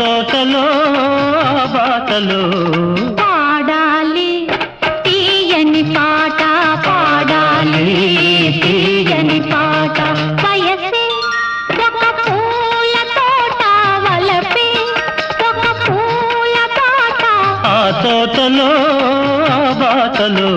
తోటలో ఆ బాటలో పాడాలి తీయని పాట పాడాలి తీయని పాట వయసే ఒక పూల తోట వలపే ఒక పూల తోట ఆ తోటలో ఆ బాటలో